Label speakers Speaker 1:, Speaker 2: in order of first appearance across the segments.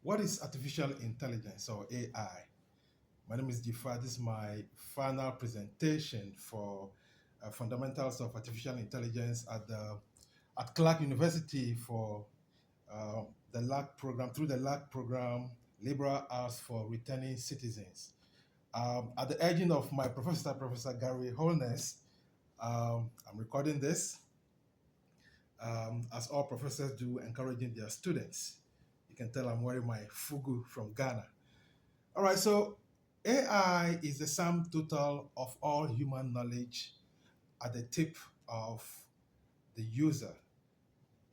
Speaker 1: What is artificial intelligence or AI? My name is Gifa. This is my final presentation for fundamentals of artificial intelligence at Clark University for the LARC program, through the LARC program, Liberal Arts for Returning Citizens. At the urging of my professor, Professor Gary Holness, I'm recording this, as all professors do, encouraging their students. You can tell I'm wearing my fugu from Ghana. All right, so AI is the sum total of all human knowledge at the tip of the user.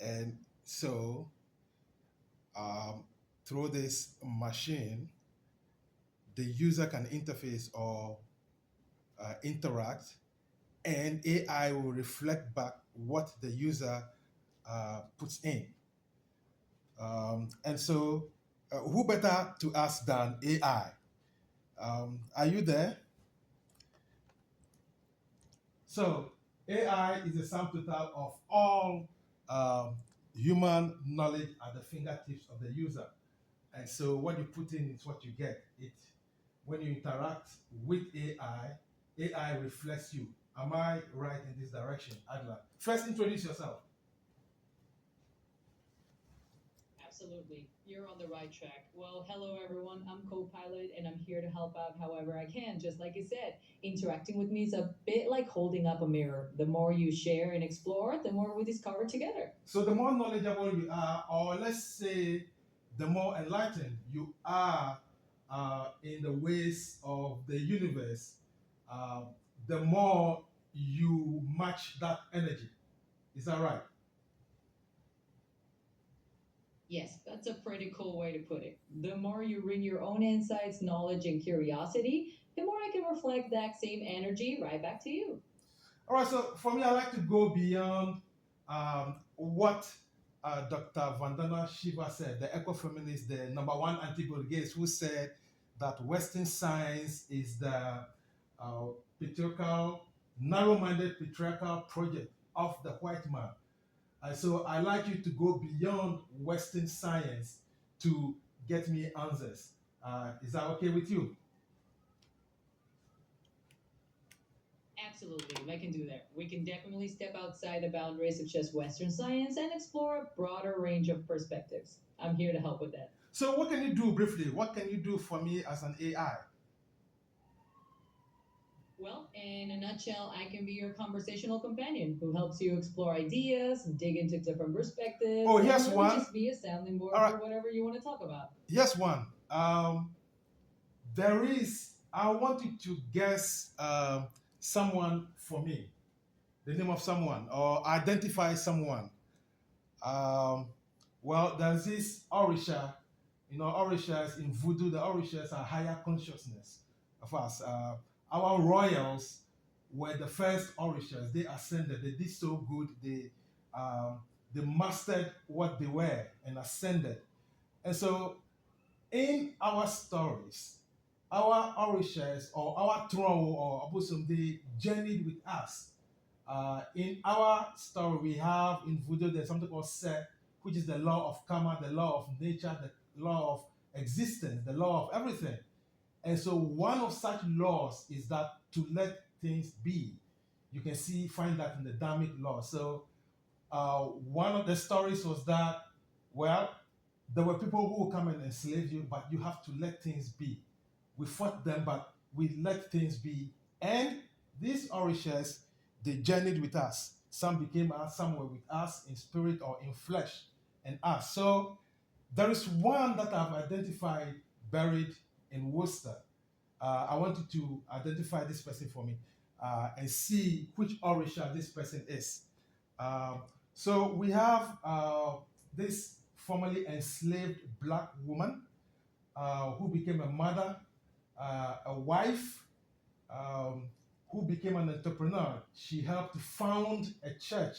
Speaker 1: And so, through this machine, the user can interface or interact, and AI will reflect back what the user puts in. And so, who better to ask than AI? Are you there? So, AI is the sum total of all human knowledge at the fingertips of the user. And so, what you put in is what you get. When you interact with AI, AI reflects you. Am I right in this direction, Adla? First, introduce yourself.
Speaker 2: Absolutely. You're on the right track. Well, hello everyone. I'm co-pilot and I'm here to help out however I can. Just like you said, interacting with me is a bit like holding up a mirror. The more you share and explore, the more we discover together.
Speaker 1: So the more knowledgeable you are, or let's say the more enlightened you are in the ways of the universe, uh, the more you match that energy. Is that right?
Speaker 2: Yes, that's a pretty cool way to put it. The more you bring your own insights, knowledge, and curiosity, the more I can reflect that same energy right back to you.
Speaker 1: All right, so for me, I like to go beyond what Dr. Vandana Shiva said, the ecofeminist, the number one anti-Bill Gates, who said that Western science is the uh, patriarchal, narrow-minded patriarchal project of the white man. And so I like you to go beyond Western science to get me answers. Is that okay with you?
Speaker 2: Absolutely, I can do that. We can definitely step outside the boundaries of just Western science and explore a broader range of perspectives. I'm here to help with that.
Speaker 1: So what can you do briefly? What can you do for me as an AI?
Speaker 2: Well, in a nutshell, I can be your conversational companion who helps you explore ideas, dig into different perspectives,
Speaker 1: Oh,
Speaker 2: and
Speaker 1: here's
Speaker 2: really
Speaker 1: one.
Speaker 2: just be a sounding board
Speaker 1: All right,
Speaker 2: for whatever you want to talk about.
Speaker 1: here's one. There is, I want you to guess someone for me, the name of someone, or identify someone. Um, well, there's this Orisha. Orishas in voodoo, the Orishas are higher consciousness of us. Our royals were the first Orishas. They ascended. They did so good. They mastered what they were and ascended. And so, in our stories, our Orishas or our Tro or Abusum, they journeyed with us. In our story, we have in voodoo, there's something called Set, which is the law of karma, the law of nature, the law of existence, the law of everything. And so one of such laws is that to let things be. You can find that in the Dharmic law. So one of the stories was that, well, there were people who would come and enslave you, but you have to let things be. We fought them, but we let things be. And these Orishas, they journeyed with us. Some became us, some were with us in spirit or in flesh and us. So there is one that I've identified buried in Worcester. I want you to identify this person for me and see which Orisha this person is. Um, so we have this formerly enslaved black woman who became a mother, a wife, who became an entrepreneur. She helped found a church.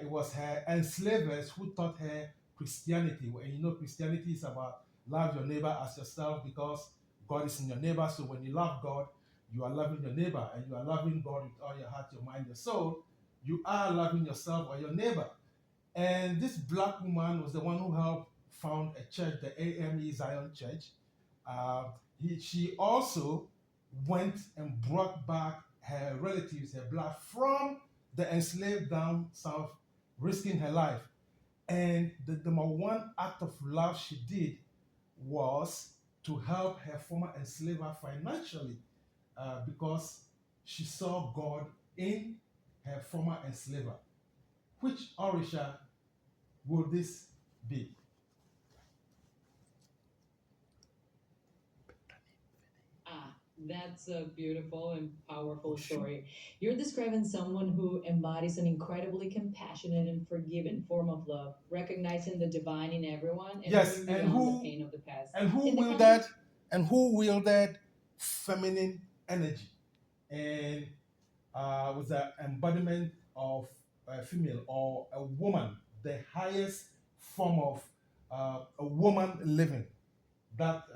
Speaker 1: It was her enslavers who taught her Christianity. And Christianity is about love your neighbor as yourself because God is in your neighbor. So when you love God, you are loving your neighbor, and you are loving God with all your heart, your mind, your soul. You are loving yourself or your neighbor. And this black woman was the one who helped found a church, the AME Zion Church. Uh, she also went and brought back her relatives, her blood from the enslaved down south, risking her life. And the number one act of love she did was to help her former enslaver financially because she saw God in her former enslaver. Which Orisha will this be?
Speaker 2: Ah, that's a beautiful and powerful story. You're describing someone who embodies an incredibly compassionate and forgiving form of love, recognizing the divine in everyone and
Speaker 1: Yes,
Speaker 2: moving beyond the pain of the past.
Speaker 1: and who
Speaker 2: In the
Speaker 1: wielded
Speaker 2: context,
Speaker 1: feminine energy and was an embodiment of a female or a woman, the highest form of a woman living. That's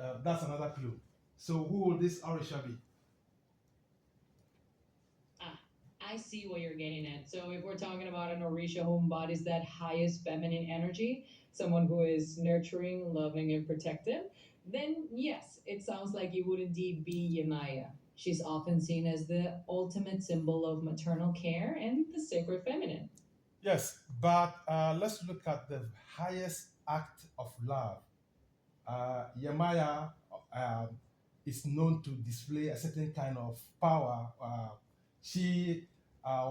Speaker 1: another clue. So who will this Orisha be?
Speaker 2: ah, I see what you're getting at. So if we're talking about an Orisha who embodies that highest feminine energy, someone who is nurturing, loving, and protective, then yes, it sounds like it would indeed be Yemaya. She's often seen as the ultimate symbol of maternal care and the sacred feminine.
Speaker 1: Yes, but let's look at the highest act of love. Yemaya is known to display a certain kind of power.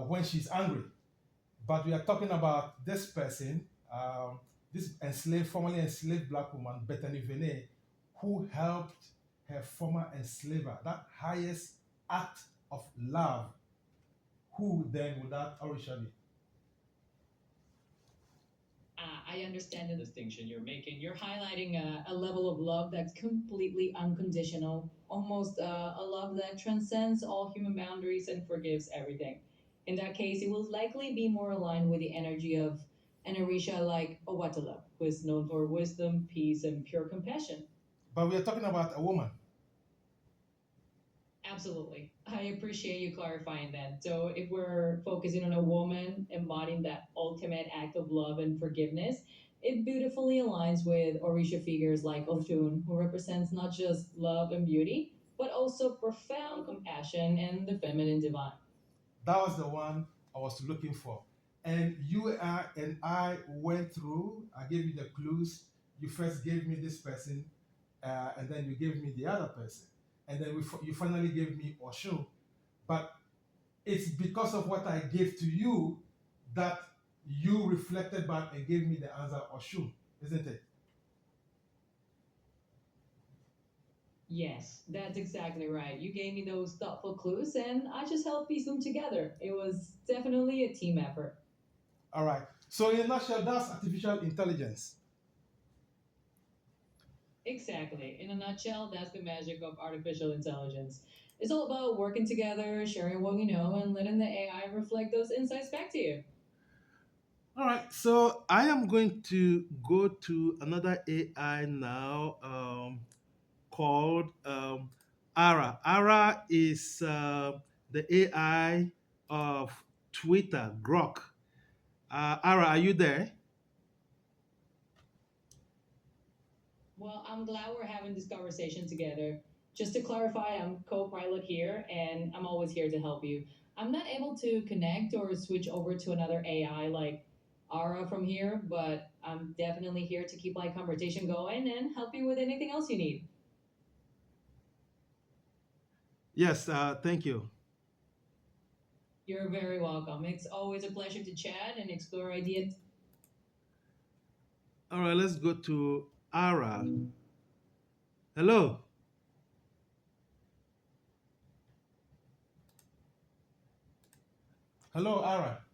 Speaker 1: When she's angry, but we are talking about this person, this formerly enslaved black woman, Bethany Vene, who helped her former enslaver. That highest act of love. Who then would that Orisha be?
Speaker 2: I understand the distinction you're making. You're highlighting a level of love that's completely unconditional, almost a love that transcends all human boundaries and forgives everything. In that case, it will likely be more aligned with the energy of an Orisha like Owatala, who is known for wisdom, peace, and pure compassion.
Speaker 1: But we are talking about a woman.
Speaker 2: Absolutely. I appreciate you clarifying that. So, if we're focusing on a woman embodying that ultimate act of love and forgiveness, it beautifully aligns with Orisha figures like Oshun, who represents not just love and beauty, but also profound compassion and the feminine divine.
Speaker 1: That was the one I was looking for. And and I went through. I gave you the clues. You first gave me this person, and then you gave me the other person, and then you finally gave me Osho. But it's because of what I gave to you that you reflected back and gave me the answer Osho, isn't it?
Speaker 2: Yes, that's exactly right. You gave me those thoughtful clues, and I just helped piece them together. It was definitely a team effort.
Speaker 1: All right. So in a nutshell, that's artificial intelligence.
Speaker 2: Exactly. In a nutshell, that's the magic of artificial intelligence. It's all about working together, sharing what we know, and letting the AI reflect those insights back to you.
Speaker 1: All right, so I am going to go to another AI now called Ara. Ara is the AI of Twitter, Grok. Ara, are you there?
Speaker 2: Well, I'm glad we're having this conversation together. Just to clarify, I'm co pilot here, and I'm always here to help you. I'm not able to connect or switch over to another AI like Ara from here, but I'm definitely here to keep my conversation going and help you with anything else you need.
Speaker 1: Yes, thank you.
Speaker 2: You're very welcome. It's always a pleasure to chat and explore ideas.
Speaker 1: All right, let's go to Ara. Hello. Hello, Ara.